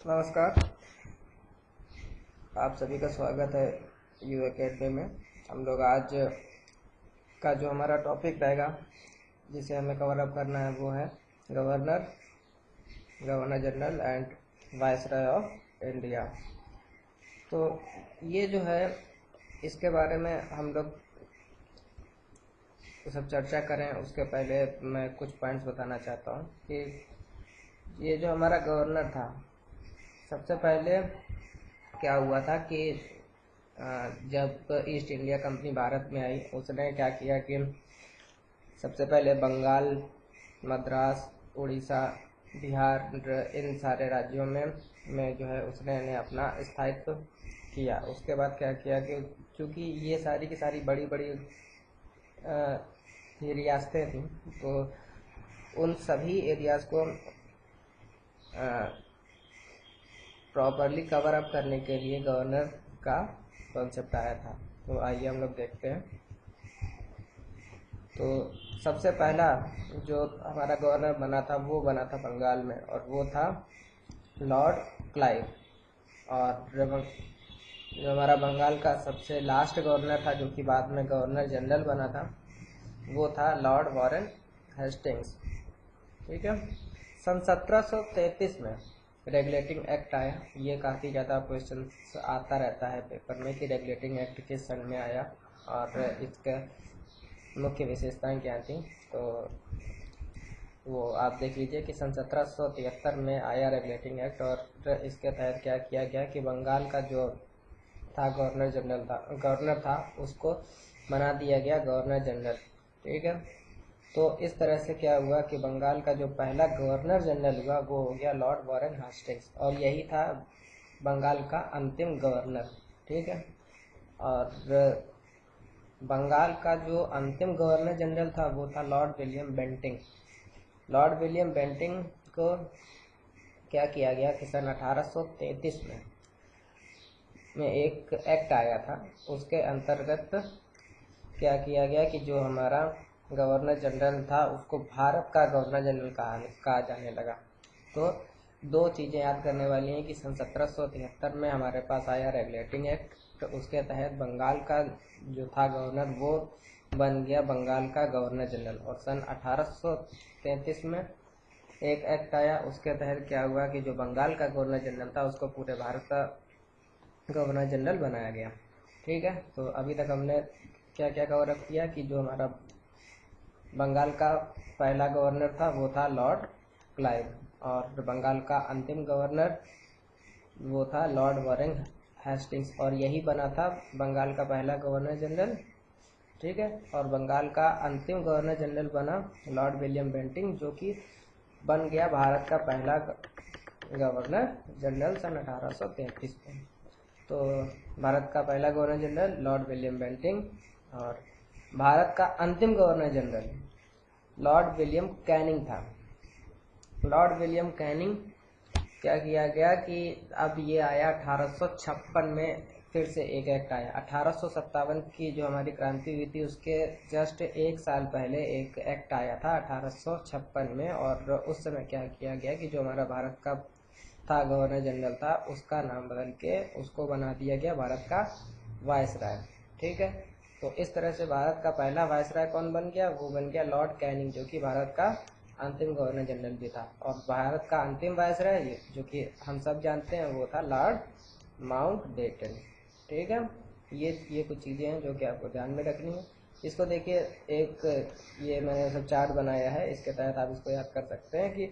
नमस्कार। आप सभी का स्वागत है यू एकेडमी में। हम लोग आज का जो हमारा टॉपिक रहेगा जिसे हमें कवर अप करना है वो है governor general and viceroy of India. तो ये जो है इसके बारे में हम लोग सब चर्चा करें उसके पहले मैं कुछ पॉइंट्स बताना चाहता हूँ कि ये जो हमारा गवर्नर था, सबसे पहले क्या हुआ था कि जब ईस्ट इंडिया कंपनी भारत में आई, उसने क्या किया कि सबसे पहले बंगाल, मद्रास, उड़ीसा, बिहार, इन सारे राज्यों में जो है उसने अपना स्थायित्व किया। उसके बाद क्या किया कि चूँकि ये सारी की सारी बड़ी बड़ी रियासतें थीं, तो उन सभी एरियाज़ को प्रॉपरली कवर अप करने के लिए गवर्नर का कॉन्सेप्ट आया था। तो आइए हम लोग देखते हैं। तो सबसे पहला जो हमारा गवर्नर बना था वो बना था बंगाल में, और वो था लॉर्ड क्लाइव। और जो हमारा बंगाल का सबसे लास्ट गवर्नर था, जो कि बाद में गवर्नर जनरल बना था, वो था लॉर्ड वॉरेन हेस्टिंग्स। ठीक है। सन 1733 में रेगुलेटिंग एक्ट आया। ये काफ़ी ज़्यादा क्वेश्चन आता रहता है पेपर में कि रेगुलेटिंग एक्ट किस सन में आया और इसका मुख्य विशेषताएं क्या थी। तो वो आप देख लीजिए कि सन 1773 में आया रेगुलेटिंग एक्ट, और इसके तहत क्या किया गया कि बंगाल का जो था गवर्नर था उसको बना दिया गया गवर्नर जनरल। ठीक है। तो इस तरह से क्या हुआ कि बंगाल का जो पहला गवर्नर जनरल हुआ वो हो गया लॉर्ड वॉरेन हेस्टिंग्स, और यही था बंगाल का अंतिम गवर्नर। ठीक है। और बंगाल का जो अंतिम गवर्नर जनरल था वो था lord William Bentinck. Lord William Bentinck को क्या किया गया कि सन 1833 में एक एक्ट आया था। उसके अंतर्गत क्या किया गया कि जो हमारा गवर्नर जनरल था उसको भारत का गवर्नर जनरल कहा जाने लगा। तो दो चीज़ें याद करने वाली हैं कि सन 1773 में हमारे पास आया रेगुलेटिंग एक्ट, तो उसके तहत बंगाल का जो था गवर्नर वो बन गया बंगाल का गवर्नर जनरल। और सन 1833 में एक एक्ट आया, उसके तहत क्या हुआ कि जो बंगाल का गवर्नर जनरल था उसको पूरे भारत का गवर्नर जनरल बनाया गया। ठीक है। तो अभी तक हमने क्या क्या कवर अप किया कि जो हमारा बंगाल का पहला गवर्नर था वो था लॉर्ड क्लाइव, और बंगाल का अंतिम गवर्नर वो था लॉर्ड वॉरेन हेस्टिंग्स, और यही बना था बंगाल का पहला गवर्नर जनरल। ठीक है। और बंगाल का अंतिम गवर्नर जनरल बना लॉर्ड विलियम बेंटिंग, जो कि बन गया भारत का पहला गवर्नर जनरल सन 1833 में। तो भारत का पहला governor general lord William Bentinck, और भारत का अंतिम governor general lord William Canning था। लॉर्ड विलियम कैनिंग क्या किया गया कि अब ये आया 1856 में, फिर से एक एक्ट आया। 1857 की जो हमारी क्रांति हुई थी उसके जस्ट एक साल पहले एक एक्ट आया था 1856 में, और उस समय क्या किया गया कि जो हमारा भारत का था गवर्नर जनरल था उसका नाम बदल के उसको बना दिया गया भारत का वायसराय। ठीक है। तो इस तरह से भारत का पहला वायसराय कौन बन गया? वो बन गया लॉर्ड कैनिंग, जो कि भारत का अंतिम गवर्नर जनरल भी था। और भारत का अंतिम वायसराय जो कि हम सब जानते हैं वो था लॉर्ड माउंटबेटन। ठीक है। ये कुछ चीज़ें हैं जो कि आपको ध्यान में रखनी है। इसको देखिए, एक ये मैंने सब चार्ट बनाया है, इसके तहत आप इसको याद कर सकते हैं कि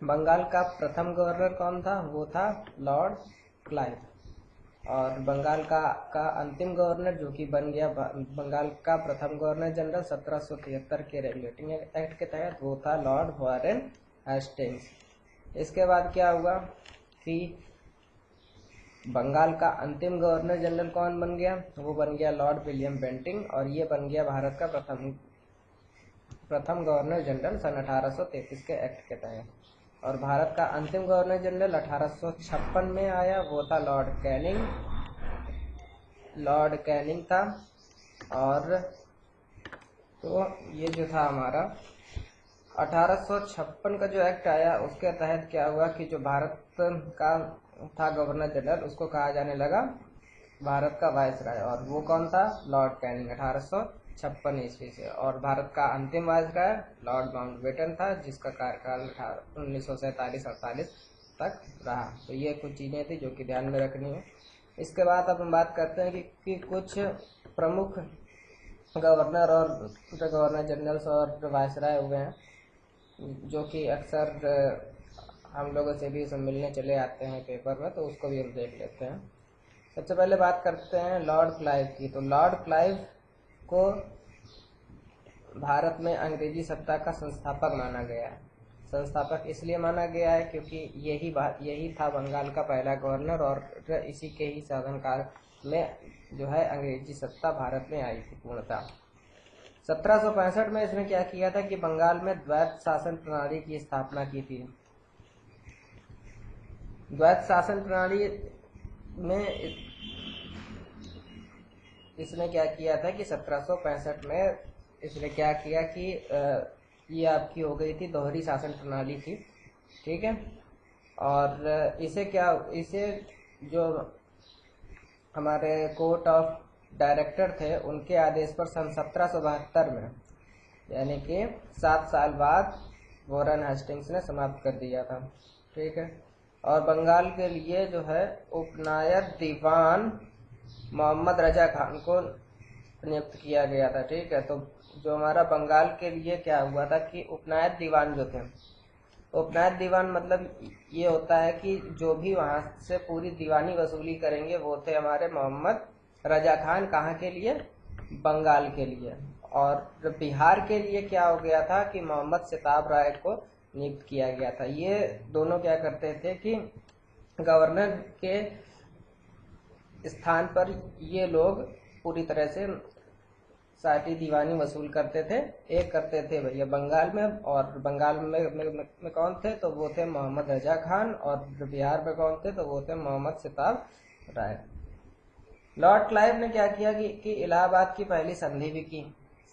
बंगाल का प्रथम गवर्नर कौन था? वो था लॉर्ड क्लाइव। और बंगाल का अंतिम गवर्नर जो कि बन गया बंगाल का प्रथम गवर्नर जनरल 1773 के रेगुलेटिंग एक्ट के तहत, वो था लॉर्ड वॉरेन हेस्टिंग्स। इसके बाद क्या हुआ कि बंगाल का अंतिम गवर्नर जनरल कौन बन गया? वो बन गया लॉर्ड विलियम बेंटिंग, और ये बन गया भारत का प्रथम गवर्नर जनरल सन 1833 के एक्ट के तहत। और भारत का अंतिम गवर्नर जनरल 1856 में आया, वो था लॉर्ड कैनिंग था। और तो ये जो था हमारा 1856 का जो एक्ट आया उसके तहत क्या हुआ कि जो भारत का था गवर्नर जनरल, उसको कहा जाने लगा भारत का वायसराय। और वो कौन था? लॉर्ड कैनिंग, 1856 ईस्वी से। और भारत का अंतिम वायसराय लॉर्ड माउंटबेटन था, जिसका कार्यकाल 1947-48 तक रहा। तो ये कुछ चीज़ें थी जो कि ध्यान में रखनी है। इसके बाद अब हम बात करते हैं कि कुछ प्रमुख गवर्नर और गवर्नर जनरल्स और वायसराय हुए हैं, जो कि अक्सर हम लोगों से भी सब मिलने चले आते हैं पेपर में, तो उसको भी हम देख लेते हैं। सबसे पहले बात करते हैं लॉर्ड क्लाइव की। तो लॉर्ड क्लाइव को भारत में अंग्रेजी सत्ता का संस्थापक माना गया है। संस्थापक इसलिए माना गया है क्योंकि यही था बंगाल का पहला गवर्नर, और इसी के ही शासनकाल में जो है अंग्रेजी सत्ता भारत में आई थी पूर्णतः। 1765 में इसने क्या किया था कि बंगाल में द्वैत शासन प्रणाली की स्थापना की थी। द्वैत शासन प्रणाली में इसने क्या किया था कि 1765 में इसने क्या किया कि ये आपकी हो गई थी दोहरी शासन प्रणाली थी, ठीक है। और इसे जो हमारे कोर्ट ऑफ डायरेक्टर थे उनके आदेश पर सन 1772 में, यानी कि 7 साल बाद वॉरेन हेस्टिंग्स ने समाप्त कर दिया था, ठीक है। और बंगाल के लिए जो है उपनायक दीवान मोहम्मद रजा खान को नियुक्त किया गया था, ठीक है। तो जो हमारा बंगाल के लिए क्या हुआ था कि उपनायक दीवान जो थे, उपनायक दीवान मतलब ये होता है कि जो भी वहाँ से पूरी दीवानी वसूली करेंगे वो थे हमारे मोहम्मद रजा खान। कहाँ के लिए? बंगाल के लिए। और बिहार के लिए क्या हो गया था कि मोहम्मद सिताब राय को नियुक्त किया गया था। ये दोनों क्या करते थे कि गवर्नर के स्थान पर ये लोग पूरी तरह से सारी दीवानी वसूल करते थे। एक करते थे भैया बंगाल में, और बंगाल में कौन थे? तो वो थे मोहम्मद रजा खान। और बिहार में कौन थे? तो वो थे मोहम्मद सिताब राय। लॉर्ड क्लाइव ने क्या किया कि इलाहाबाद की पहली संधि भी की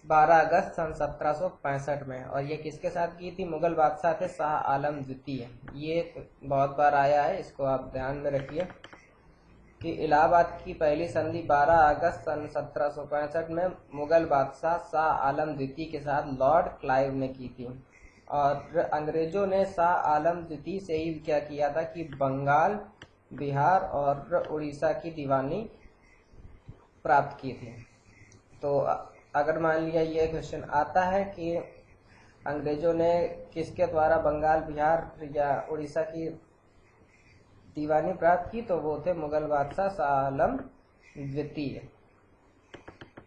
12 अगस्त सन 1765 में। और ये किसके साथ की थी? मुगल बादशाह थे शाह आलम द्वितीय। ये बहुत बार आया है, इसको आप ध्यान में रखिए कि इलाहाबाद की पहली संधि 12 अगस्त सन 1765 में मुगल बादशाह शाह आलम द्वितीय के साथ लॉर्ड क्लाइव ने की थी। और अंग्रेजों ने शाह आलम द्वितीय से ही क्या किया था कि बंगाल, बिहार और उड़ीसा की दीवानी प्राप्त की थी। तो अगर मान लिया ये क्वेश्चन आता है कि अंग्रेजों ने किसके द्वारा बंगाल, बिहार या उड़ीसा की दीवानी प्राप्त की, तो वो थे मुगल बादशाह शाह आलम द्वितीय।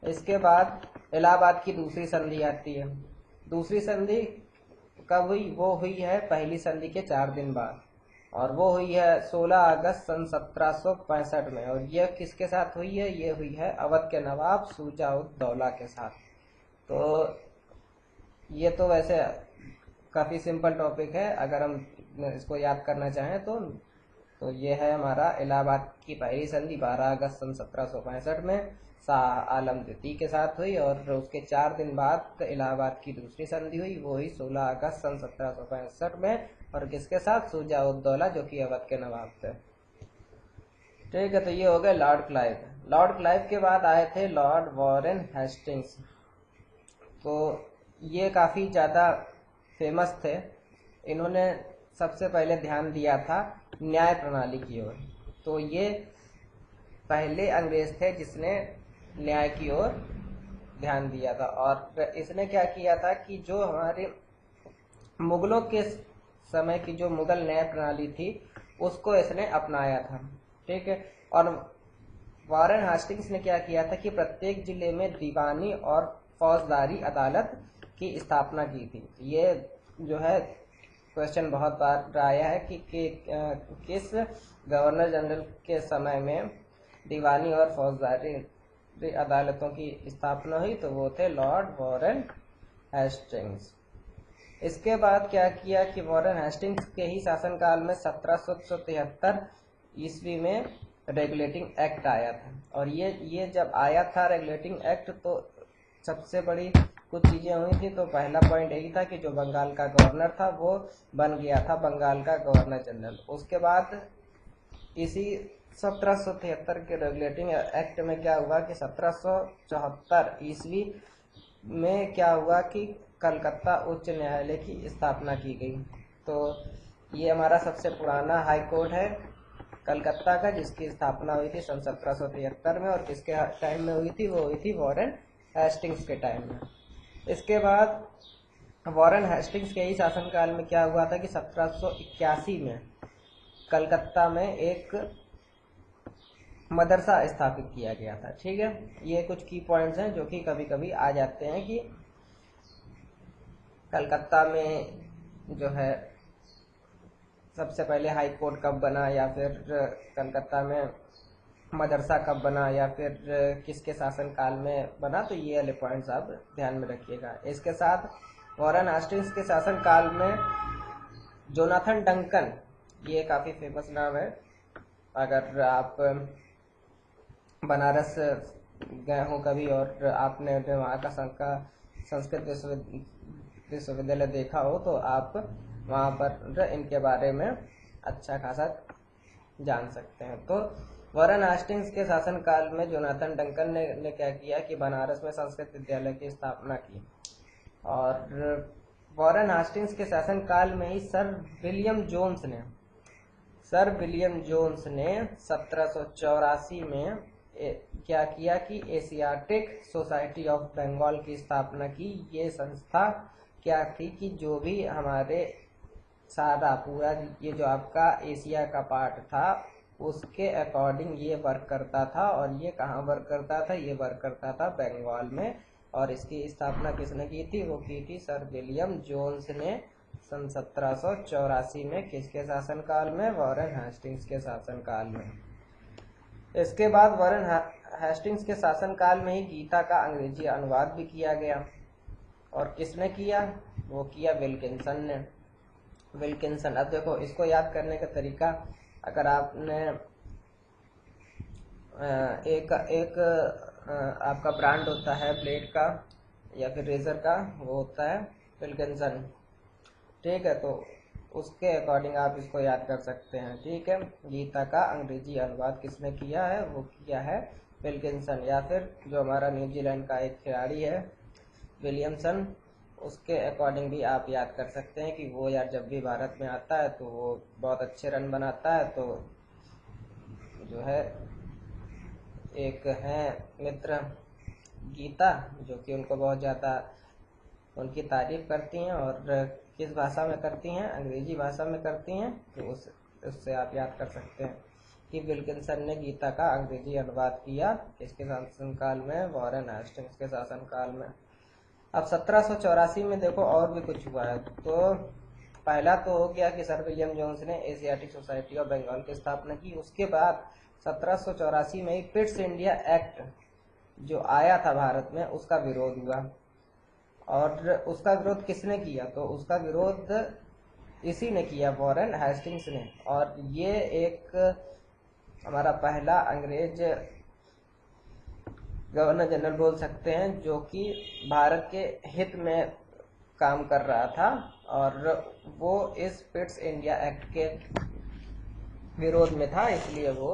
इसके बाद इलाहाबाद की दूसरी संधि आती है। दूसरी संधि कब हुई? वो हुई है पहली संधि के 4 दिन बाद, और वो हुई है 16 अगस्त सन 1765 में। और यह किसके साथ हुई है? ये हुई है अवध के नवाब शुजा-उद-दौला के साथ। तो ये तो वैसे काफ़ी सिंपल टॉपिक है, अगर हम इसको याद करना चाहें तो ये है हमारा इलाहाबाद की पहली संधि 12 अगस्त सन 1765 में शाह आलम द्वितीय के साथ हुई। और उसके 4 दिन बाद इलाहाबाद की दूसरी संधि हुई, वो हुई 16 अगस्त सन 1765 में। और किसके साथ? शुजा-उद-दौला, जो कि अवध के नवाब थे, ठीक है। तो ये हो गए लॉर्ड क्लाइव। लॉर्ड क्लाइव के बाद आए थे लॉर्ड वॉरेन हेस्टिंग्स। तो ये काफ़ी ज़्यादा फेमस थे। इन्होंने सबसे पहले ध्यान दिया था न्याय प्रणाली की ओर। तो ये पहले अंग्रेज थे जिसने न्याय की ओर ध्यान दिया था। और इसने क्या किया था कि जो हमारे मुगलों के समय की जो मुगल न्याय प्रणाली थी उसको इसने अपनाया था, ठीक है। और वॉरेन हेस्टिंग्स ने क्या किया था कि प्रत्येक जिले में दीवानी और फौजदारी अदालत की स्थापना की थी। ये जो है क्वेश्चन बहुत बार आया है कि किस गवर्नर जनरल के समय में दीवानी और फौजदारी अदालतों की स्थापना हुई, तो वो थे लॉर्ड वॉरेन हेस्टिंग्स। इसके बाद क्या किया कि वॉरेन हेस्टिंग्स के ही शासनकाल में 1773 ईस्वी में रेगुलेटिंग एक्ट आया था। और ये जब आया था रेगुलेटिंग एक्ट, तो सबसे बड़ी कुछ चीज़ें हुई थी। तो पहला पॉइंट यही था कि जो बंगाल का गवर्नर था वो बन गया था बंगाल का गवर्नर जनरल। उसके बाद इसी 1773 के रेगुलेटिंग एक्ट में क्या हुआ कि 1774 ईस्वी में क्या हुआ कि कलकत्ता उच्च न्यायालय की स्थापना की गई। तो ये हमारा सबसे पुराना हाई कोर्ट है कलकत्ता का, जिसकी स्थापना हुई थी सन 1773 में। और किसके टाइम में हुई थी? वो हुई थी वॉरेन हेस्टिंग्स के टाइम में। इसके बाद वॉरेन हेस्टिंग्स के ही शासनकाल में क्या हुआ था कि 1781 में कलकत्ता में एक मदरसा स्थापित किया गया था। ठीक है, ये कुछ की पॉइंट्स हैं जो कि कभी कभी आ जाते हैं कि कलकत्ता में जो है सबसे पहले हाई कोर्ट कब बना, या फिर कलकत्ता में मदरसा कब बना, या फिर किसके शासनकाल में बना। तो ये वाले पॉइंट्स आप ध्यान में रखिएगा। इसके साथ वॉरेन हेस्टिंग्स के शासनकाल में जोनाथन डंकन, ये काफ़ी फेमस नाम है। अगर आप बनारस गए हो कभी और आपने वहाँ का संस्कृत विश्वविद्यालय देखा हो तो आप वहाँ पर इनके बारे में अच्छा खासा जान सकते हैं। तो वॉरेन हेस्टिंग्स के शासनकाल में जोनाथन डंकन ने क्या किया कि बनारस में संस्कृत विद्यालय की स्थापना की। और वॉरेन हेस्टिंग्स के शासनकाल में ही सर विलियम जोन्स ने 1784 में क्या किया कि एशियाटिक सोसाइटी ऑफ बंगाल की स्थापना की। ये संस्था क्या थी कि जो भी हमारे सारा पूरा ये जो आपका एशिया का पार्ट था उसके अकॉर्डिंग ये वर्क करता था। और ये कहाँ वर्क करता था? ये वर्क करता था बंगाल में। और इसकी स्थापना किसने की थी? वो की थी सर विलियम जोन्स ने सन 1784 में। किसके शासनकाल में? वॉरेन हेस्टिंग्स के शासनकाल में। इसके बाद वॉरेन हेस्टिंग्स के शासनकाल में ही गीता का अंग्रेजी अनुवाद भी किया गया। और किसने किया? वो किया विल्किंसन ने। विल्किंसन, अब देखो इसको याद करने का तरीका, अगर आपने एक आपका ब्रांड होता है ब्लेड का या फिर रेजर का, वो होता है विल्किंसन। ठीक है, तो उसके अकॉर्डिंग आप इसको याद कर सकते हैं। ठीक है, गीता का अंग्रेजी अनुवाद किसने किया है? वो किया है विल्किंसन। या फिर जो हमारा न्यूजीलैंड का एक खिलाड़ी है विलियमसन, उसके अकॉर्डिंग भी आप याद कर सकते हैं कि वो यार जब भी भारत में आता है तो वो बहुत अच्छे रन बनाता है। तो जो है एक है मित्र गीता जो कि उनको बहुत ज़्यादा उनकी तारीफ करती हैं। और किस भाषा में करती हैं? अंग्रेजी भाषा में करती हैं। तो उससे आप याद कर सकते हैं कि विल्किंसन ने गीता का अंग्रेजी अनुवाद किया। किसके शासनकाल में? वॉरेन हेस्टिंग्स के शासनकाल में। अब 1784 में देखो और भी कुछ हुआ है। तो पहला तो हो गया कि सर विलियम जोन्स ने एशियाटिक सोसाइटी ऑफ बंगाल की स्थापना की। उसके बाद 1784 में ही पिट्स इंडिया एक्ट जो आया था भारत में, उसका विरोध हुआ। और उसका विरोध किसने किया? तो उसका विरोध इसी ने किया, वॉरेन हेस्टिंग्स ने। और ये एक हमारा पहला अंग्रेज गवर्नर जनरल बोल सकते हैं जो कि भारत के हित में काम कर रहा था। और वो इस पिट्स इंडिया एक्ट के विरोध में था, इसलिए वो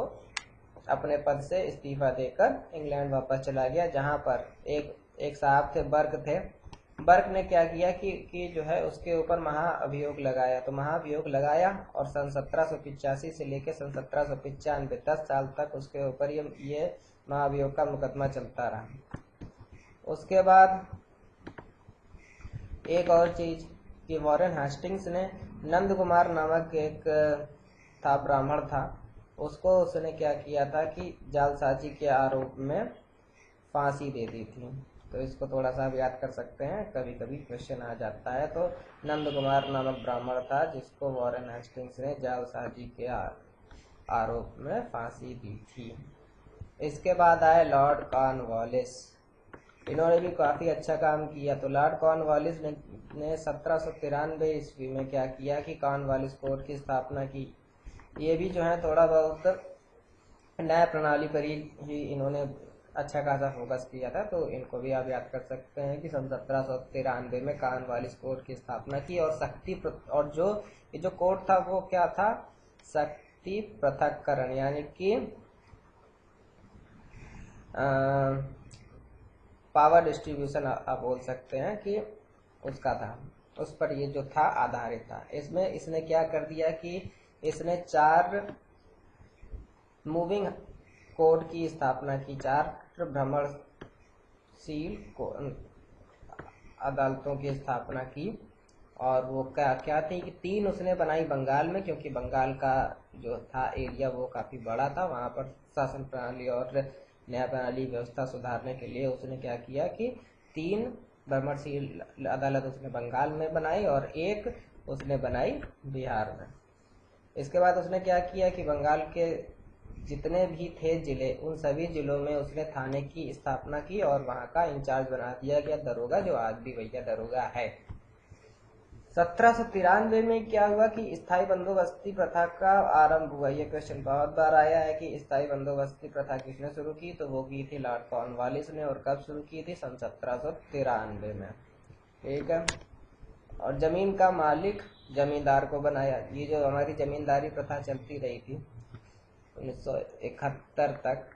अपने पद से इस्तीफा देकर इंग्लैंड वापस चला गया। जहां पर एक साहब थे, बर्क थे। बर्क ने क्या किया कि जो है उसके ऊपर महाअभियोग लगाया। तो महाअभियोग लगाया और सन 1785 से लेकर सन 1795 10 साल तक उसके ऊपर ये महाअभियोग का मुकदमा चलता रहा। उसके बाद एक और चीज कि वॉरेन हेस्टिंग्स ने नंद कुमार नामक एक था, ब्राह्मण था, उसको उसने क्या किया था कि जालसाजी के आरोप में फांसी दे दी थी। तो इसको थोड़ा सा आप याद कर सकते हैं, कभी कभी क्वेश्चन आ जाता है। तो नंद कुमार नामक ब्राह्मण था जिसको वॉरेन हेस्टिंग्स ने जालसाजी के आरोप में फांसी दी थी। इसके बाद आए लॉर्ड कॉर्नवालिस। इन्होंने भी काफ़ी अच्छा काम किया। तो लॉर्ड कॉर्नवालिस ने 1793 ईस्वी में क्या किया कि कॉर्नवालिस कोर्ट की स्थापना की। ये भी जो है थोड़ा बहुत न्याय प्रणाली पर ही इन्होंने अच्छा खासा फोकस किया था, तो इनको भी आप याद कर सकते हैं कि सन 1793 में कॉर्नवालिस कोर्ट की स्थापना की। और और जो ये जो कोर्ट था वो क्या था, शक्ति पृथक्करण, यानी कि पावर डिस्ट्रीब्यूशन आप बोल सकते हैं कि उसका था, उस पर ये जो था आधारित था। इसमें इसने क्या कर दिया कि इसने 4 मूविंग कोर्ट की स्थापना की, 4 भ्रमणशील अदालतों की स्थापना की। और वो क्या क्या थी कि 3 उसने बनाई बंगाल में, क्योंकि बंगाल का जो था एरिया वो काफ़ी बड़ा था, वहाँ पर शासन प्रणाली और न्याय प्रणाली व्यवस्था सुधारने के लिए उसने क्या किया कि 3 भ्रमणशील अदालत उसने बंगाल में बनाई और 1 उसने बनाई बिहार में। इसके बाद उसने क्या किया कि बंगाल के जितने भी थे जिले, उन सभी जिलों में उसने थाने की स्थापना की और वहाँ का इंचार्ज बना दिया गया दरोगा, जो आज भी भैया दरोगा है। 1793 में क्या हुआ कि स्थायी बंदोबस्ती प्रथा का आरंभ हुआ। ये क्वेश्चन बहुत बार आया है कि स्थायी बंदोबस्ती प्रथा किसने शुरू की, तो वो की थी लॉर्ड कॉर्नवालिस ने। और कब शुरू की थी, सन 1793 में। ठीक है। और जमीन का मालिक जमींदार को बनाया। ये जो हमारी जमींदारी प्रथा चलती रही थी 1971 तक,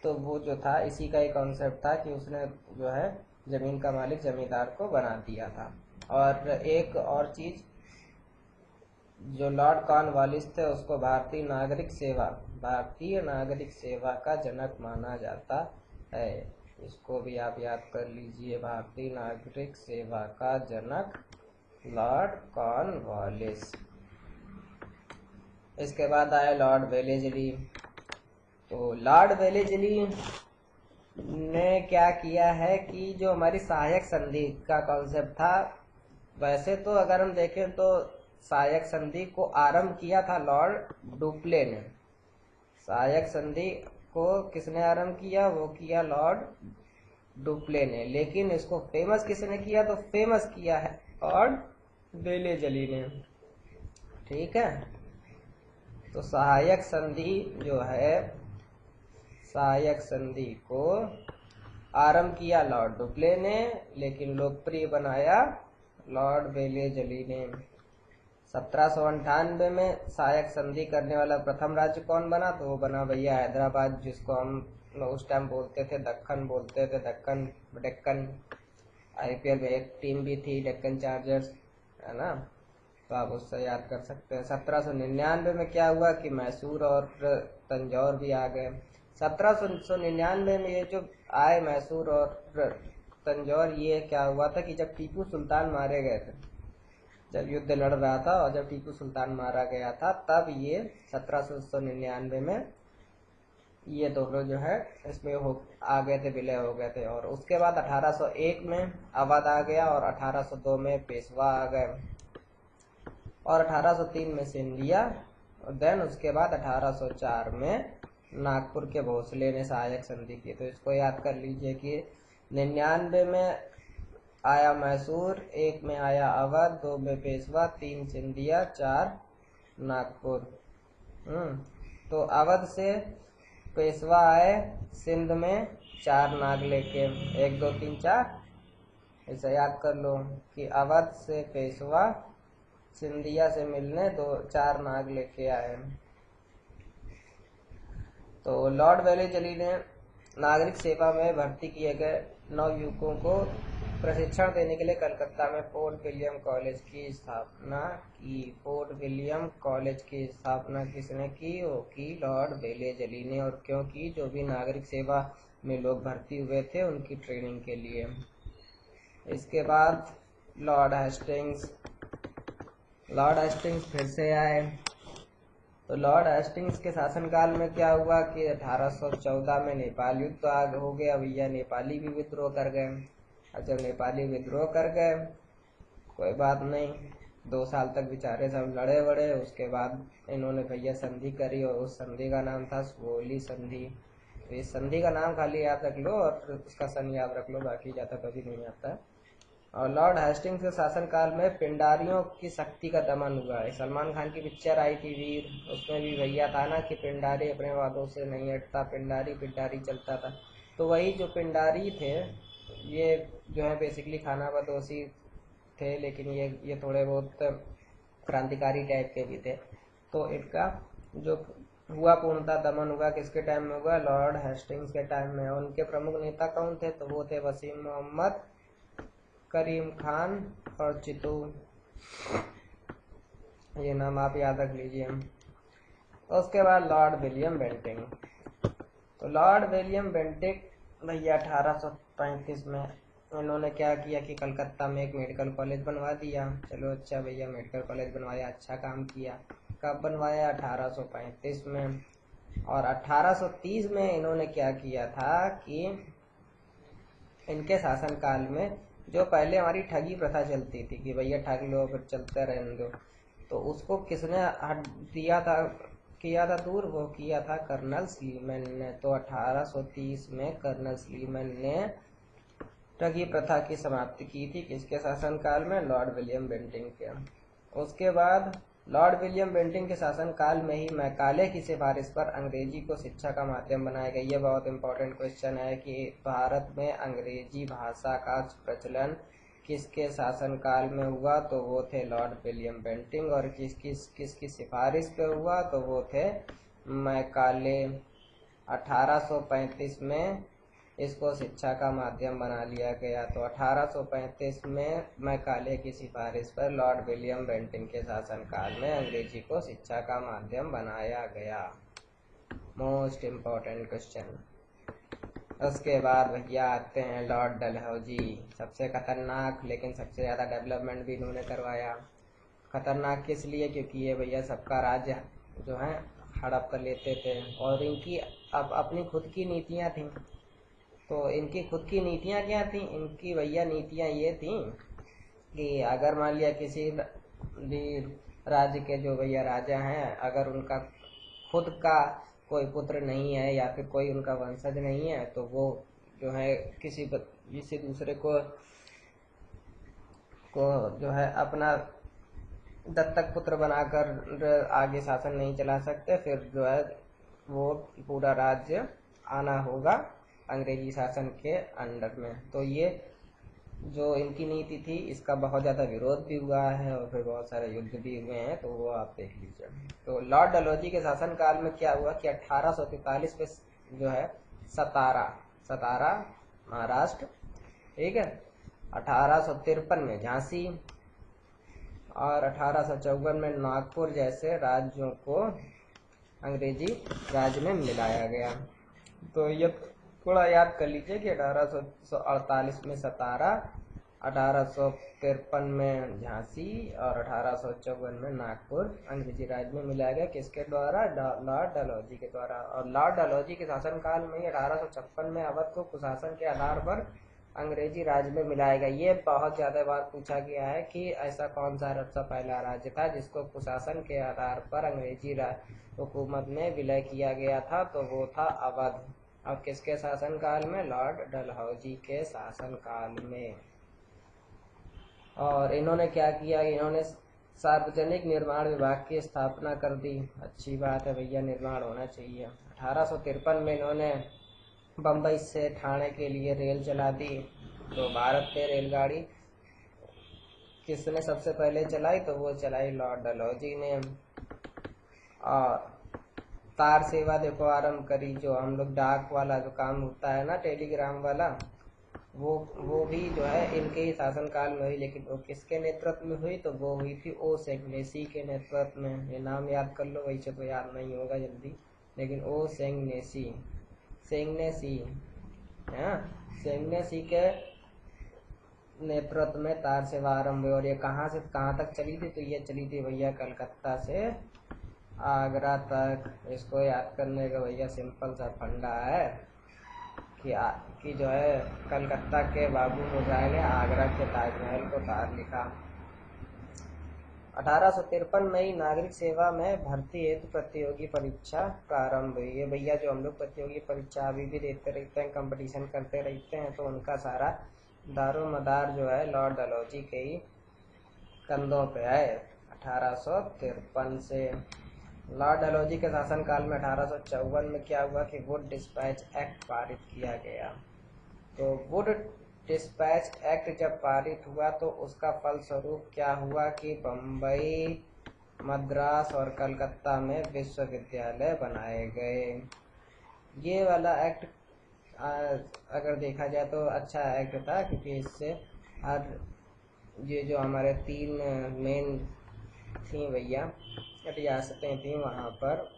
तो वो जो था इसी का एक कॉन्सेप्ट था कि उसने जो है जमीन का मालिक जमींदार को बना दिया था। और एक और चीज, जो लॉर्ड कॉर्नवालिस थे उसको भारतीय नागरिक सेवा का जनक माना जाता है। इसको भी आप याद कर लीजिए, भारतीय नागरिक सेवा का जनक लॉर्ड कॉर्नवालिस। इसके बाद आया लॉर्ड वेलेस्ली। तो लॉर्ड वेलेस्ली ने क्या किया है कि जो हमारी सहायक संधि का कॉन्सेप्ट था, वैसे तो अगर हम देखें तो सहायक संधि को आरंभ किया था लॉर्ड डुप्ले ने। सहायक संधि को किसने आरंभ किया, वो किया लॉर्ड डुप्ले ने। लेकिन इसको फेमस किसने किया, तो फेमस किया है लॉर्ड वेलेस्ली ने। ठीक है। तो सहायक संधि जो है, सहायक संधि को आरंभ किया लॉर्ड डुप्ले ने, लेकिन लोकप्रिय बनाया लॉर्ड वेलेस्ली ने। 1798 में सहायक संधि करने वाला प्रथम राज्य कौन बना, तो वो बना भैया हैदराबाद, जिसको हम उस टाइम बोलते थे दक्कन, बोलते थे डेक्कन। IPL में एक टीम भी थी डेक्कन चार्जर्स, है ना, तो आप उससे याद कर सकते हैं। 1799 में क्या हुआ कि मैसूर और तंजौर भी आ गए। 1799 में ये जो आए मैसूर और तंजौर, ये क्या हुआ था कि जब टीपू सुल्तान मारे गए थे, जब युद्ध लड़ रहा था और जब टीपू सुल्तान मारा गया था, तब ये 1799 में ये दोनों जो है इसमें आ गए थे, विलय हो गए थे। और उसके बाद 1801 में अवध आ गया और 1802 में पेशवा आ गए और 1803 में सिंधिया, और देन उसके बाद 1804 में नागपुर के भोसले ने सहायक संधि की। तो इसको याद कर लीजिए कि 99 में आया मैसूर, 1 में आया अवध, 2 में पेशवा, 3 सिंधिया, 4 नागपुर। तो अवध से पेशवा आए सिंध में 4 नाग लेके, 1 2 3 4, इसे याद कर लो कि अवध से पेशवा सिंधिया से मिलने 4 नाग लेके आए। तो लॉर्ड वेलेस्ली ने नागरिक सेवा में भर्ती किए गए नवयुवकों को प्रशिक्षण देने के लिए कलकत्ता में फोर्ट विलियम कॉलेज की स्थापना की। फोर्ट विलियम कॉलेज की स्थापना किसने की, वो की लॉर्ड वेलेस्ली ने। और क्योंकि जो भी नागरिक सेवा में लोग भर्ती हुए थे उनकी ट्रेनिंग के लिए। इसके बाद लॉर्ड हेस्टिंग्स फिर से आए। तो लॉर्ड हेस्टिंग्स के शासनकाल में क्या हुआ कि 1814 में नेपाल युद्ध हो गया भैया, नेपाली भी विद्रोह कर गए। और जब नेपाली विद्रोह कर गए, कोई बात नहीं, 2 साल तक बेचारे सब लड़े बड़े। उसके बाद इन्होंने भैया संधि करी और उस संधि का नाम था सुगोली संधि। तो इस संधि का नाम खाली याद रख लो और उसका सन याद रख लो, बाकी ज़्यादा कभी नहीं आता। और लॉर्ड हेस्टिंग्स के शासनकाल में पिंडारियों की शक्ति का दमन हुआ है। सलमान खान की पिक्चर आई थी वीर, उसमें भी भैया था ना कि पिंडारी अपने वादों से नहीं हटता, पिंडारी चलता था। तो वही जो पिंडारी थे, ये जो है बेसिकली खानाबदोशी थे, लेकिन ये थोड़े बहुत क्रांतिकारी टाइप के भी थे। तो इनका जो हुआ पूर्णतः दमन हुआ किसके टाइम में हुआ? लॉर्ड हेस्टिंग्स के टाइम में। उनके प्रमुख नेता कौन थे? तो वो थे वसीम मोहम्मद, करीम खान और चितू। ये नाम आप याद रख लीजिए। तो उसके बाद लॉर्ड विलियम बेंटिंग। तो लॉर्ड विलियम बेंटिंग भैया 1835 में इन्होंने क्या किया कि कलकत्ता में एक मेडिकल कॉलेज बनवा दिया। चलो अच्छा भैया, मेडिकल कॉलेज बनवाया, अच्छा काम किया। कब बनवाया? 1835 में। और 1830 में इन्होंने क्या किया था कि इनके शासनकाल में जो पहले हमारी ठगी प्रथा चलती थी कि भैया ठग लो फिर चलते रहने दो, तो उसको किसने हट दिया था, किया था दूर? वो किया था कर्नल स्लीमैन ने। तो 1830 में कर्नल स्लीमैन ने ठगी प्रथा की समाप्ति की थी। किसके शासनकाल में? लॉर्ड विलियम बेंटिंग के। उसके बाद लॉर्ड विलियम बेंटिंग के शासनकाल में ही मैकाले की सिफारिश पर अंग्रेजी को शिक्षा का माध्यम बनाया गया। ये बहुत इंपॉर्टेंट क्वेश्चन है कि भारत में अंग्रेजी भाषा का प्रचलन किसके शासनकाल में हुआ? तो वो थे लॉर्ड विलियम बेंटिंग। और किसकी सिफारिश पे हुआ? तो वो थे मैकाले। 1835 में इसको शिक्षा का माध्यम बना लिया गया। तो 1835 में मैकाले की सिफारिश पर लॉर्ड विलियम बेंटिंग के शासनकाल में अंग्रेजी को शिक्षा का माध्यम बनाया गया। Most important question. उसके बाद भैया आते हैं लॉर्ड डलहौजी। सबसे खतरनाक लेकिन सबसे ज़्यादा डेवलपमेंट भी इन्होंने करवाया। खतरनाक किस लिए? क्योंकि ये भैया सबका राज्य जो है हड़प कर लेते थे और इनकी अब अपनी खुद की नीतियाँ थीं। तो इनकी खुद की नीतियाँ क्या थी? इनकी भैया नीतियाँ ये थी कि अगर मान लिया किसी भी राज्य के जो भैया राजा हैं, अगर उनका खुद का कोई पुत्र नहीं है या फिर कोई उनका वंशज नहीं है, तो वो जो है किसी दूसरे को जो है अपना दत्तक पुत्र बनाकर आगे शासन नहीं चला सकते। फिर जो है वो पूरा राज्य आना होगा अंग्रेजी शासन के अंडर में। तो ये जो इनकी नीति थी इसका बहुत ज़्यादा विरोध भी हुआ है और फिर बहुत सारे युद्ध भी हुए हैं, तो वो आप देख लीजिए। तो लॉर्ड डलहौजी के शासनकाल में क्या हुआ कि 1843 में जो है सतारा महाराष्ट्र, ठीक है, 1853 में झांसी और 1854 में नागपुर जैसे राज्यों को अंग्रेजी राज्य में मिलाया गया। तो ये थोड़ा याद कर लीजिए कि 1848 में सतारा, 1853 में झांसी और 1854 में नागपुर अंग्रेजी राज्य में मिलाया गया। किसके द्वारा? लॉर्ड डलहौजी के द्वारा। और लॉर्ड डलहौजी के शासनकाल में 1856 में अवध को कुशासन के आधार पर अंग्रेजी राज्य में मिलाया गया। ये बहुत ज़्यादा बार पूछा गया है कि ऐसा कौन सा अरब सा पहला राज्य था जिसको कुशासन के आधार पर अंग्रेजी हुकूमत में विलय किया गया था? तो वो था अवध। अब किसके शासनकाल में? लॉर्ड डलहौजी के शासनकाल में। और इन्होंने क्या किया? इन्होंने सार्वजनिक निर्माण विभाग की स्थापना कर दी। अच्छी बात है भैया, निर्माण होना चाहिए। 1853 में इन्होंने बम्बई से ठाणे के लिए रेल चला दी। तो भारत पे रेलगाड़ी किसने सबसे पहले चलाई? तो वो चलाई लॉर्ड डलहौजी ने। और तार सेवा देखो आरंभ करी, जो हम लोग डाक वाला जो काम होता है ना, टेलीग्राम वाला, वो भी जो है इनके ही शासनकाल में हुई। लेकिन वो किसके नेतृत्व में हुई? तो वो हुई थी ओ सेंगनेसी के नेतृत्व में। ये नाम याद कर लो, वैसे तो याद नहीं होगा जल्दी, लेकिन ओ सेंगनेसी सेंगनेसी के नेतृत्व में तार सेवा आरंभ हुई। और ये कहाँ से कहाँ तक चली थी? तो ये चली थी भैया कलकत्ता से आगरा तक। इसको याद करने का भैया सिंपल सा फंडा है कि जो है कलकत्ता के बाबू मोजाय ने आगरा के ताजमहल को तार लिखा। 1853 में ही नागरिक सेवा में भर्ती हेतु प्रतियोगी परीक्षा प्रारंभ हुई है। भैया जो हम लोग प्रतियोगी परीक्षा अभी भी देते रहते हैं, कंपटीशन करते रहते हैं, तो उनका सारा दारोमदार जो है लॉर्ड डलहौजी के ही कंधों पे है 1853 से। लॉर्ड डलहौजी के शासनकाल में 1854 में क्या हुआ कि वुड डिस्पैच एक्ट पारित किया गया। तो वुड डिस्पैच एक्ट जब पारित हुआ तो उसका फलस्वरूप क्या हुआ कि बम्बई, मद्रास और कलकत्ता में विश्वविद्यालय बनाए गए। ये वाला एक्ट अगर देखा जाए तो अच्छा एक्ट था, क्योंकि इससे हर ये जो हमारे 3 मेन थी भैया रियासतें थी, वहाँ पर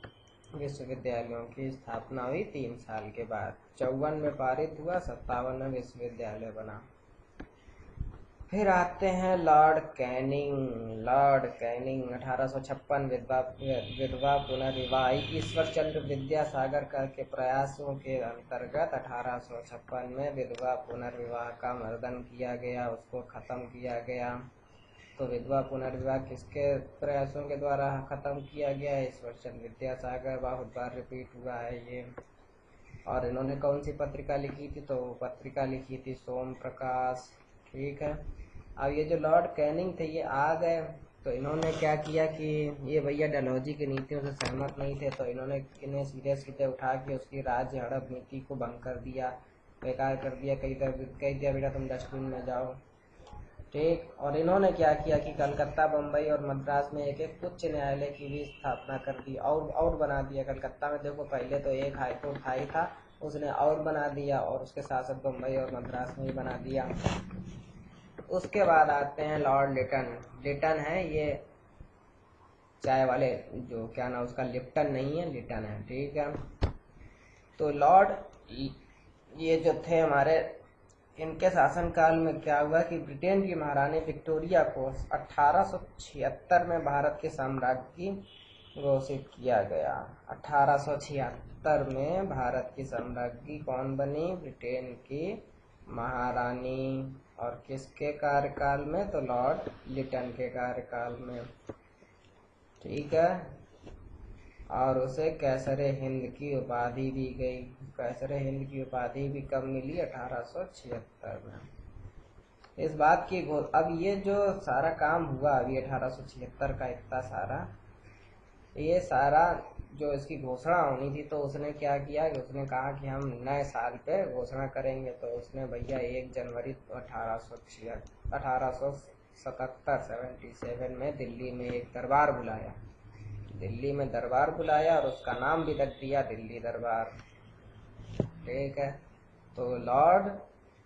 विश्वविद्यालयों की स्थापना हुई 3 साल के बाद। 54 में पारित हुआ, 57 में विश्वविद्यालय बना। फिर आते हैं लॉर्ड कैनिंग। लॉर्ड कैनिंग 1856 विधवा पुनर्विवाह। ईश्वर चंद्र विद्यासागर के प्रयासों के अंतर्गत 1856 में विधवा पुनर्विवाह का मर्दन किया गया, उसको खत्म किया गया। तो विधवा पुनर्विवाह किसके प्रयासों के द्वारा खत्म किया गया? ईश्वर चंद्र विद्यासागर। बहुत बार रिपीट हुआ है ये। और इन्होंने कौन सी पत्रिका लिखी थी? तो पत्रिका लिखी थी सोम प्रकाश। ठीक है। अब ये जो लॉर्ड कैनिंग थे ये आ गए, तो इन्होंने क्या किया कि ये भैया डलहौजी की नीतियों से सहमत नहीं थे, तो इन्होंने इन्हें सीधे सीधे उठा के उसकी राज्य हड़प नीति को भंग कर दिया, बेकार कर दिया। कह दिया बेटा तुम डस्टबिन में जाओ। ठीक। और इन्होंने क्या किया कि कलकत्ता, बम्बई और मद्रास में एक एक उच्च न्यायालय की भी स्थापना कर दी, और बना दिया। कलकत्ता में देखो पहले तो एक हाईकोर्ट था ही था, उसने और बना दिया, और उसके साथ साथ बम्बई और मद्रास में भी बना दिया। उसके बाद आते हैं लॉर्ड लिटन। लिटन है ये चाय वाले, जो क्या नाम उसका, लिप्टन नहीं है, लिटन है। ठीक है। तो लॉर्ड ये जो थे हमारे, इनके शासनकाल में क्या हुआ कि ब्रिटेन की महारानी विक्टोरिया को 1876 में भारत के साम्राज्ञी घोषित किया गया। 1876 में भारत की साम्राज्ञी कौन बनी? ब्रिटेन की महारानी। और किसके कार्यकाल में? तो लॉर्ड लिटन के कार्यकाल में। ठीक है। और उसे कैसरे हिंद की उपाधि दी गई। कैसरे हिंद की उपाधि भी कब मिली? 1876 में। इस बात की अब ये जो सारा काम हुआ अभी 1876 का, इतना सारा, ये सारा जो इसकी घोषणा होनी थी, तो उसने क्या किया कि उसने कहा कि हम नए साल पे घोषणा करेंगे। तो उसने भैया 1 जनवरी 1877 में दिल्ली में एक दरबार बुलाया। दिल्ली में दरबार बुलाया और उसका नाम भी रख दिया दिल्ली दरबार। ठीक है। तो लॉर्ड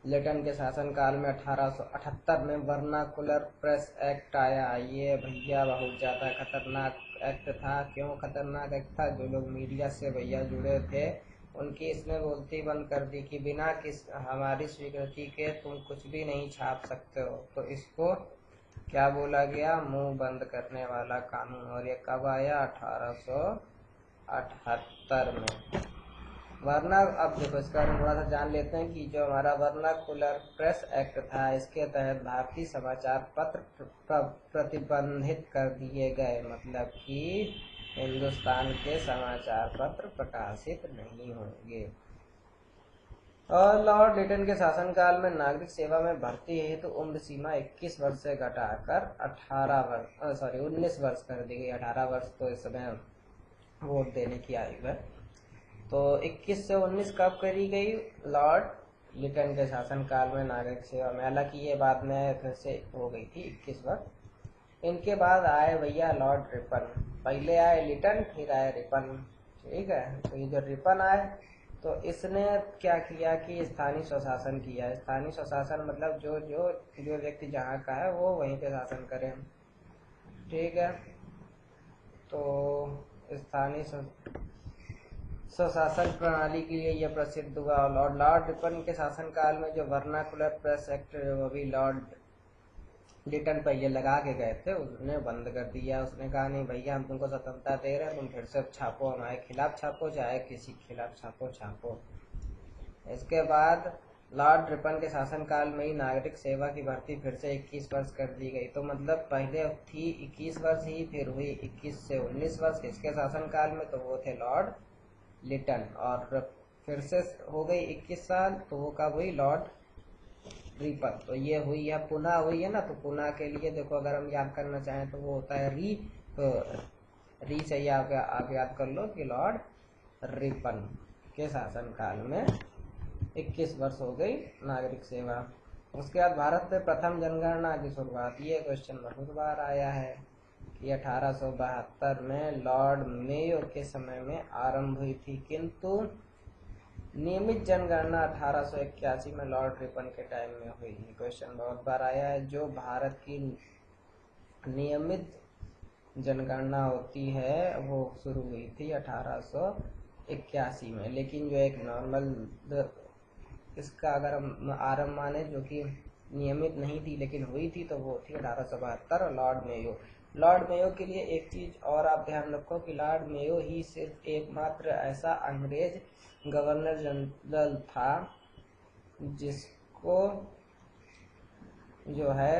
लिटन के शासनकाल में 1878 में वर्नाकुलर प्रेस एक्ट आया। ये भैया बहुत ज़्यादा खतरनाक एक्ट था। क्यों खतरनाक एक्ट था? जो लोग मीडिया से भैया जुड़े थे उनकी इसने बोलती बंद कर दी कि बिना हमारी स्वीकृति के तुम कुछ भी नहीं छाप सकते हो। तो इसको क्या बोला गया? मुंह बंद करने वाला कानून। और ये कब आया? 1878 में। अब देखो इसका बारे में थोड़ा सा जान लेते हैं कि जो हमारा वर्नाकुलर प्रेस एक्ट था, इसके तहत भारतीय समाचार पत्र प्रतिबंधित कर दिए गए। मतलब कि हिंदुस्तान के समाचार पत्र प्रकाशित नहीं होंगे। और लॉर्ड लिटन के शासनकाल में नागरिक सेवा में भर्ती हेतु उम्र सीमा 21 वर्ष से घटाकर 19 वर्ष कर दी गई। 18 वर्ष तो इस समय वोट देने की आयु है। तो 21 से 19 कब करी गई? लॉर्ड लिटन के शासनकाल में नागरिक सेवा में। हालांकि ये बाद में फिर से हो गई थी 21 वर्ष। इनके बाद आए भैया लॉर्ड रिपन। पहले आए लिटन, फिर आए रिपन। ठीक है। तो ये जो रिपन आए तो इसने क्या किया कि स्थानीय स्वशासन किया। स्थानीय स्वशासन मतलब जो व्यक्ति जहाँ का है वो वहीं पे शासन करे। ठीक है। तो स्थानीय स्वशासन प्रणाली के लिए यह प्रसिद्ध हुआ। और लॉर्ड रिपन के शासनकाल में जो वर्नाकुलर प्रेस एक्ट, वो भी लॉर्ड लिटन पर ये लगा के गए थे, उसने बंद कर दिया। उसने कहा नहीं भैया हम तुमको स्वतंत्रता दे रहे हैं, तुम फिर से छापो, हमारे खिलाफ छापो चाहे किसी के खिलाफ छापो। इसके बाद लॉर्ड रिपन के शासनकाल में ही नागरिक सेवा की भर्ती फिर से 21 वर्ष कर दी गई। तो मतलब पहले थी 21 वर्ष ही, फिर हुई 21 से 19 वर्ष इसके शासनकाल में, तो वो थे लॉर्ड लिटन। और फिर से हो गई 21 साल, तो वो कब हुई? Lord Ripon. तो ये हुई है, पुनः हुई है ना। तो पुनः के लिए देखो अगर हम याद करना चाहें तो वो होता है री, तो री से ही आप याद कर लो कि लॉर्ड रिपन के शासनकाल में 21 वर्ष हो गई नागरिक सेवा। उसके बाद भारत में प्रथम जनगणना की शुरुआत, ये क्वेश्चन बहुत बार आया है कि 1872 में लॉर्ड मेयो के समय में आरंभ हुई थी, किंतु नियमित जनगणना 1881 में लॉर्ड रिपन के टाइम में हुई। क्वेश्चन बहुत बार आया है। जो भारत की नियमित जनगणना होती है वो शुरू हुई थी 1881 में, लेकिन जो एक नॉर्मल इसका अगर हम आरंभ माने जो कि नियमित नहीं थी लेकिन हुई थी तो वो थी 1872 लॉर्ड मेयो। लॉर्ड मेयो के लिए एक चीज और आप ध्यान रखो कि लॉर्ड मेयो ही सिर्फ एकमात्र ऐसा अंग्रेज गवर्नर जनरल था जिसको जो है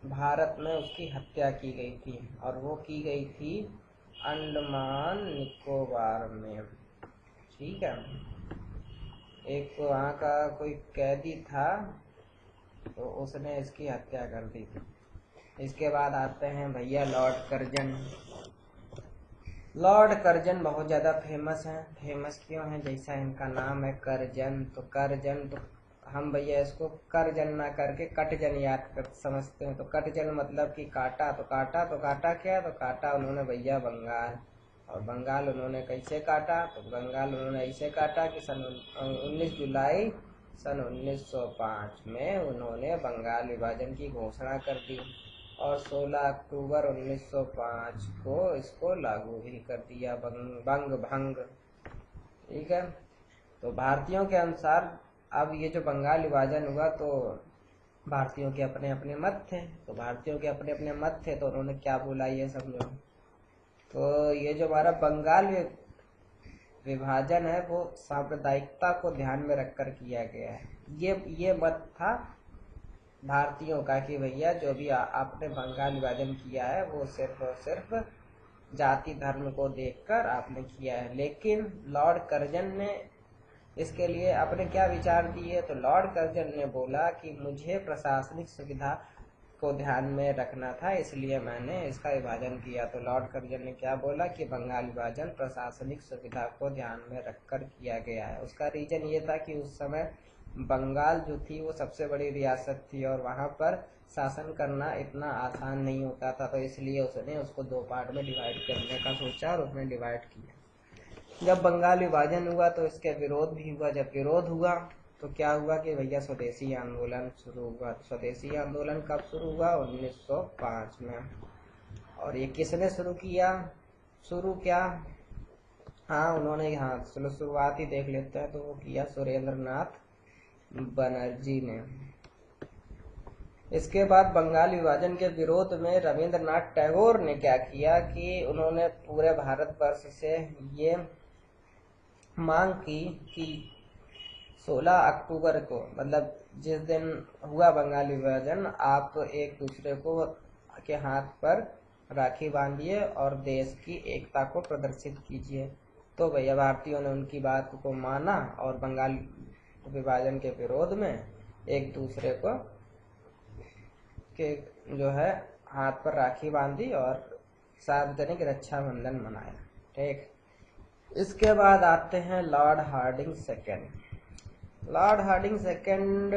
भारत में उसकी हत्या की गई थी, और वो की गई थी अंडमान निकोबार में। ठीक है, एक वहाँ का कोई कैदी था तो उसने इसकी हत्या कर दी थी। इसके बाद आते हैं भैया लॉर्ड कर्जन। लॉर्ड कर्जन बहुत ज़्यादा फेमस हैं। फेमस क्यों है? जैसा इनका नाम है कर्जन, तो कर्जन तो हम भैया इसको करजन ना करके कटजन याद कर समझते हैं। तो कटजन मतलब कि काटा, तो काटा क्या? तो काटा उन्होंने भैया बंगाल, और बंगाल उन्होंने कैसे काटा? तो बंगाल उन्होंने ऐसे काटा कि 19 जुलाई सन 1905 में उन्होंने बंगाल विभाजन की घोषणा कर दी, और 16 अक्टूबर 1905 को इसको लागू भी कर दिया, बंग भंग। ठीक है, तो भारतीयों के अनुसार अब ये जो बंगाल विभाजन हुआ तो भारतीयों के अपने अपने मत थे, तो भारतीयों के अपने अपने मत थे तो उन्होंने क्या बोला ये समझो। तो ये जो हमारा बंगाल विभाजन है वो सांप्रदायिकता को ध्यान में रखकर किया गया है। ये मत था भारतीयों का कि भैया जो भी आपने बंगाल विभाजन किया है वो सिर्फ और सिर्फ जाति धर्म को देखकर आपने किया है। लेकिन लॉर्ड कर्जन ने इसके लिए अपने क्या विचार दिए? तो लॉर्ड कर्जन ने बोला कि मुझे प्रशासनिक सुविधा को ध्यान में रखना था, इसलिए मैंने इसका विभाजन किया। तो लॉर्ड कर्जन ने क्या बोला कि बंगाल विभाजन प्रशासनिक सुविधा को ध्यान में रखकर किया गया है। उसका रीजन ये था कि उस समय बंगाल जो थी वो सबसे बड़ी रियासत थी और वहाँ पर शासन करना इतना आसान नहीं होता था, तो इसलिए उसने उसको 2 पार्ट में डिवाइड करने का सोचा और उसने डिवाइड किया। जब बंगाल विभाजन हुआ तो इसके विरोध भी हुआ। जब विरोध हुआ तो क्या हुआ कि भैया स्वदेशी आंदोलन शुरू हुआ। स्वदेशी आंदोलन कब शुरू हुआ? 1905 में। और ये किसने शुरू किया? उन्होंने, चलो शुरुआत ही देख लेते हैं। तो वो किया सुरेंद्र नाथ बनर्जी ने। इसके बाद बंगाल विभाजन के विरोध में रविंद्रनाथ टैगोर ने क्या किया कि उन्होंने पूरे भारतवर्ष से ये मांग की कि 16 अक्टूबर को, मतलब जिस दिन हुआ बंगाल विभाजन, आप एक दूसरे को के हाथ पर राखी बांधिए और देश की एकता को प्रदर्शित कीजिए। तो भैया भारतीयों ने उनकी बात को माना और बंगाल विभाजन के विरोध में एक दूसरे को के जो है हाथ पर राखी बांधी और सार्वजनिक रक्षाबंधन मनाया। ठीक, इसके बाद आते हैं lord Hardinge second. Lord Hardinge second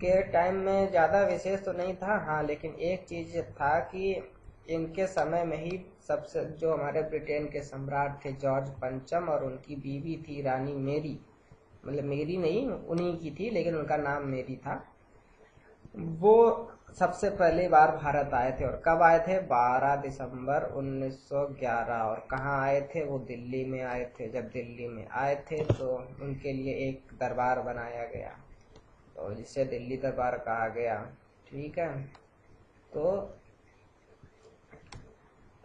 के टाइम में ज़्यादा विशेष तो नहीं था, हाँ, लेकिन एक चीज़ था कि इनके समय में ही सबसे जो हमारे ब्रिटेन के सम्राट थे जॉर्ज पंचम, और उनकी बीवी थी रानी मेरी, मतलब मेरी नहीं उन्हीं की थी लेकिन उनका नाम मेरी था, वो सबसे पहली बार भारत आए थे। और कब आए थे? 12 दिसंबर 1911। और कहाँ आए थे? वो दिल्ली में आए थे। जब दिल्ली में आए थे तो उनके लिए एक दरबार बनाया गया, तो जिसे दिल्ली दरबार कहा गया। ठीक है, तो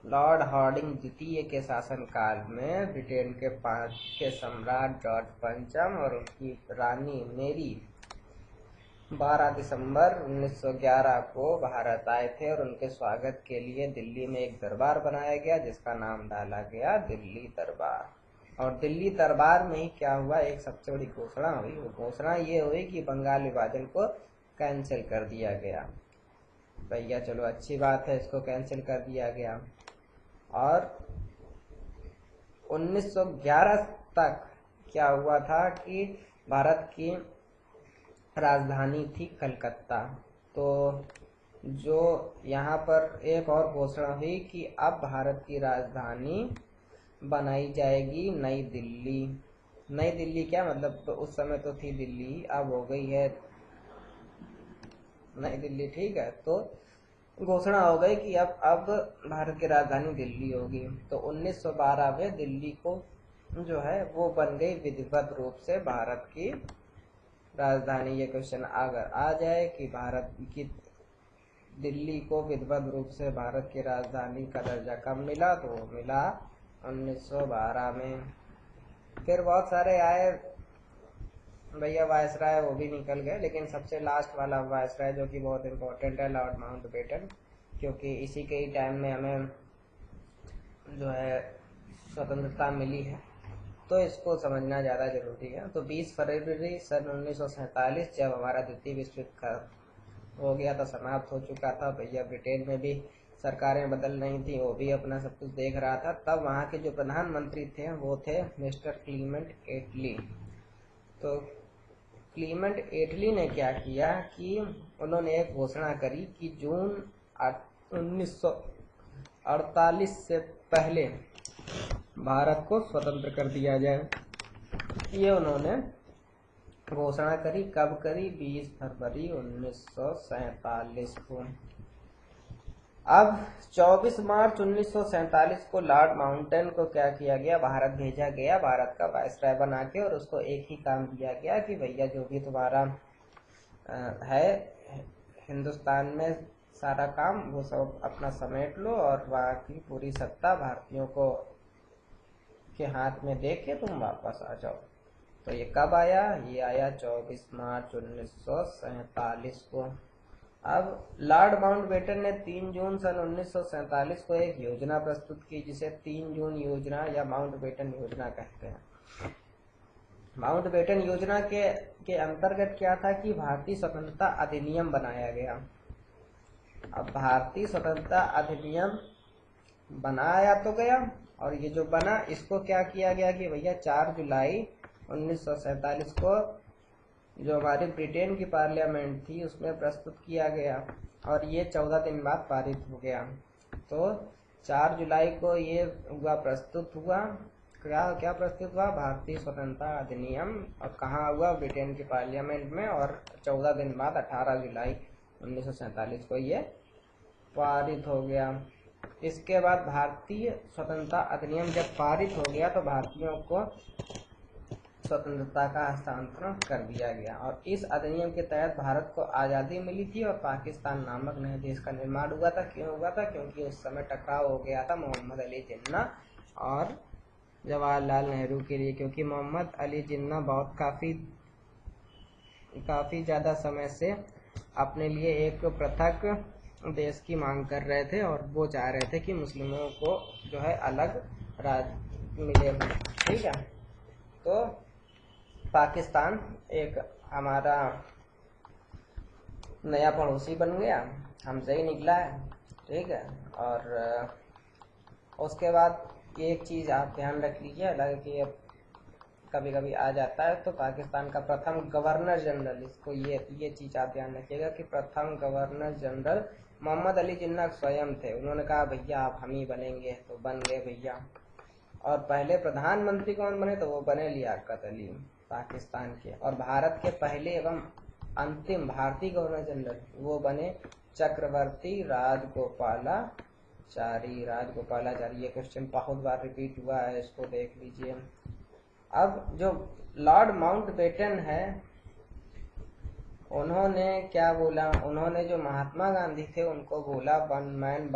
लॉर्ड हार्डिंग द्वितीय के शासनकाल में ब्रिटेन के सम्राट जॉर्ज पंचम और उनकी रानी मेरी 12 दिसंबर 1911 को भारत आए थे, और उनके स्वागत के लिए दिल्ली में एक दरबार बनाया गया जिसका नाम डाला गया दिल्ली दरबार। और दिल्ली दरबार में ही क्या हुआ? एक सबसे बड़ी घोषणा हुई। वो घोषणा ये हुई कि बंगाल विभाजन को कैंसिल कर दिया गया। भैया चलो अच्छी बात है, इसको कैंसिल कर दिया गया। और 1911 तक क्या हुआ था कि भारत की राजधानी थी कलकत्ता। तो जो यहाँ पर एक और घोषणा हुई कि अब भारत की राजधानी बनाई जाएगी नई दिल्ली। नई दिल्ली क्या मतलब, तो उस समय तो थी दिल्ली, अब हो गई है नई दिल्ली, ठीक है। तो घोषणा हो गई कि अब भारत की राजधानी दिल्ली होगी। तो 1912 में दिल्ली को जो है वो बन गई विधिवत रूप से भारत की राजधानी। ये क्वेश्चन अगर आ जाए कि भारत की दिल्ली को विधिवत रूप से भारत की राजधानी का दर्जा कब मिला, तो वो मिला 1912 में। फिर बहुत सारे आए भैया वायसराय, वो भी निकल गए, लेकिन सबसे लास्ट वाला वायसराय जो कि बहुत इम्पोर्टेंट है, लॉर्ड माउंटबेटन, क्योंकि इसी के ही टाइम में हमें जो है स्वतंत्रता मिली है, तो इसको समझना ज़्यादा जरूरी है। तो 20 फरवरी सन 1947 जब हमारा द्वितीय विश्व युद्ध हो गया था, समाप्त हो चुका था, भैया ब्रिटेन में भी सरकारें बदल रही थी, वो भी अपना सब कुछ देख रहा था। तब वहाँ के जो प्रधानमंत्री थे वो थे मिस्टर क्लीमेंट एटली। तो क्लीमेंट एटली ने क्या किया कि उन्होंने एक घोषणा करी कि जून 1948 से पहले भारत को स्वतंत्र कर दिया जाए। ये उन्होंने घोषणा करी, कब करी, 20 फरवरी 1947 को। अब 24 मार्च 1947 को लॉर्ड माउंटेन को क्या किया गया, भारत भेजा गया, भारत का वायसराय बना के, और उसको एक ही काम दिया गया कि भैया जो भी तुम्हारा है हिंदुस्तान में सारा काम वो सब अपना समेट लो, और वहाँ की पूरी सत्ता भारतीयों को के हाथ में दे के तुम वापस आ जाओ। तो ये कब आया, ये आया 24 मार्च 1947 को। अब लॉर्ड माउंटबेटन ने 3 जून सन 1947 को एक योजना प्रस्तुत की, जिसे 3 जून योजना या माउंटबेटन योजना कहते हैं। माउंटबेटन योजना के अंतर्गत क्या था कि भारतीय स्वतंत्रता अधिनियम बनाया गया। अब भारतीय स्वतंत्रता अधिनियम बनाया तो गया, और ये जो बना इसको क्या किया गया कि भैया 4 जुलाई 1947 को जो हमारी ब्रिटेन की पार्लियामेंट थी उसमें प्रस्तुत किया गया, और ये 14 दिन बाद पारित हो गया। तो 4 जुलाई को ये हुआ, प्रस्तुत हुआ, क्या प्रस्तुत हुआ, भारतीय स्वतंत्रता अधिनियम, और कहाँ हुआ, ब्रिटेन की पार्लियामेंट में, और 14 दिन बाद 18 जुलाई 1947 को ये पारित हो गया। इसके बाद भारतीय स्वतंत्रता अधिनियम जब पारित हो गया तो भारतीयों को स्वतंत्रता का हस्तांतरण कर दिया गया, और इस अधिनियम के तहत भारत को आज़ादी मिली थी और पाकिस्तान नामक नए देश का निर्माण हुआ था। क्यों हुआ था, क्योंकि उस समय टकराव हो गया था मोहम्मद अली जिन्ना और जवाहरलाल नेहरू के लिए, क्योंकि मोहम्मद अली जिन्ना काफ़ी ज़्यादा समय से अपने लिए एक पृथक देश की मांग कर रहे थे, और वो चाह रहे थे कि मुस्लिमों को जो है अलग राज्य मिले, ठीक है। तो पाकिस्तान एक हमारा नया पड़ोसी बन गया, हमसे ही निकला है, ठीक है। और उसके बाद एक चीज़ आप ध्यान रख लीजिए, हालांकि कि कभी कभी आ जाता है, तो पाकिस्तान का प्रथम गवर्नर जनरल, इसको ये चीज़ आप ध्यान रखिएगा कि प्रथम गवर्नर जनरल मोहम्मद अली जिन्ना स्वयं थे। उन्होंने कहा भैया आप हम ही बनेंगे, तो बन गए भैया। और पहले प्रधानमंत्री कौन बने, तो वो बने लियाकत अली पाकिस्तान के। और भारत के पहले एवं अंतिम भारतीय गवर्नर जनरल वो बने चक्रवर्ती राजगोपालाचारी। ये क्वेश्चन बहुत बार रिपीट हुआ है, इसको देख लीजिए। अब जो लॉर्ड माउंटबेटन है उन्होंने क्या बोला, उन्होंने जो महात्मा गांधी थे उनको बोला वन मैन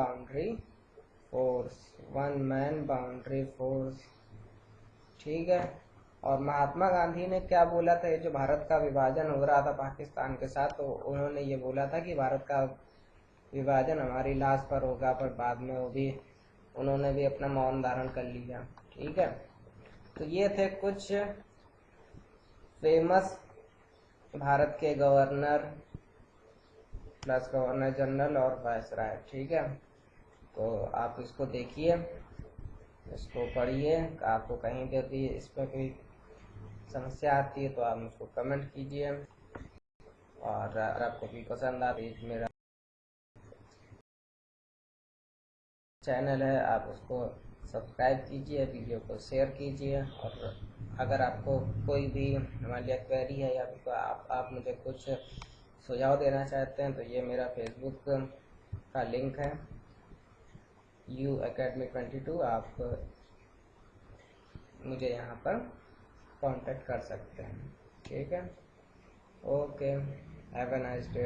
बाउंड्री फोर्स, ठीक है। और महात्मा गांधी ने क्या बोला था, ये जो भारत का विभाजन हो रहा था पाकिस्तान के साथ, तो उन्होंने ये बोला था कि भारत का विभाजन हमारी लाश पर होगा, पर बाद में उन्होंने भी अपना मौन धारण कर लिया, ठीक है। तो ये थे कुछ फेमस भारत के गवर्नर प्लस गवर्नर जनरल और वायसराय, ठीक है। तो आप इसको देखिए। इसको पढ़िए। आपको कहीं भी यदि इसमें कोई समस्या आती है तो आप मुझको कमेंट कीजिए, और अगर आपको भी पसंद आ रही मेरा चैनल है आप उसको सब्सक्राइब कीजिए, वीडियो को शेयर कीजिए। और अगर आपको कोई भी हमारे लिए क्वेरी है या फिर आप मुझे कुछ सुझाव देना चाहते हैं तो ये मेरा फेसबुक का लिंक है UAcademy22, आप मुझे यहाँ पर कांटेक्ट कर सकते हैं। ठीक है, okay, have a nice day.